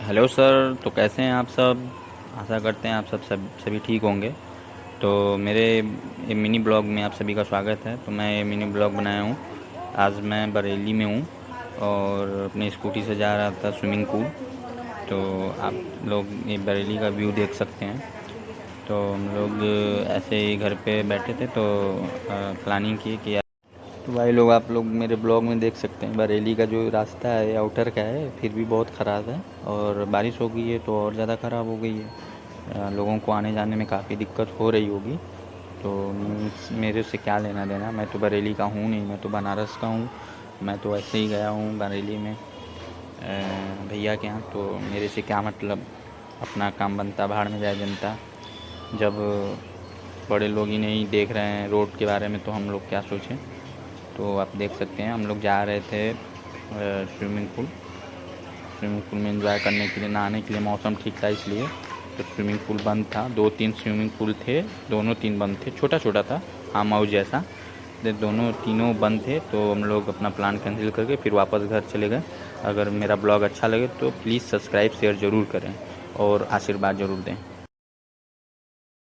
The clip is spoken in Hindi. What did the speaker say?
हेलो सर, तो कैसे हैं आप सब। आशा करते हैं आप सभी ठीक होंगे। तो मेरे ये मिनी ब्लॉग में आप सभी का स्वागत है। तो मैं ये मिनी ब्लॉग बनाया हूँ। आज मैं बरेली में हूँ और अपनी स्कूटी से जा रहा था स्विमिंग पूल। तो आप लोग ये बरेली का व्यू देख सकते हैं। तो हम लोग ऐसे ही घर पे बैठे थे तो प्लानिंग की कि तो भाई लोग आप लोग मेरे ब्लॉग में देख सकते हैं बरेली का जो रास्ता है आउटर का है, फिर भी बहुत ख़राब है। और बारिश हो गई है तो और ज़्यादा ख़राब हो गई है। लोगों को आने जाने में काफ़ी दिक्कत हो रही होगी। तो मेरे से क्या लेना देना, मैं तो बरेली का हूँ नहीं, मैं तो बनारस का हूँ। मैं तो ऐसे ही गया हूँ बरेली में भैया के यहाँ। तो मेरे से क्या मतलब, अपना काम बनता, भाड़ में जाए जनता। जब बड़े लोग ही नहीं देख रहे हैं रोड के बारे में तो हम लोग क्या सोचें। तो आप देख सकते हैं हम लोग जा रहे थे स्विमिंग पूल में एंजॉय करने के लिए, नहाने के लिए। मौसम ठीक था इसलिए। तो स्विमिंग पूल बंद था, 2-3 स्विमिंग पूल थे, दोनों तीन बंद थे। छोटा छोटा था, फार्म हाउस जैसा। दोनों तीनों बंद थे तो हम लोग अपना प्लान कैंसिल करके फिर वापस घर चले गए। अगर मेरा ब्लॉग अच्छा लगे तो प्लीज़ सब्सक्राइब शेयर ज़रूर करें और आशीर्वाद ज़रूर दें।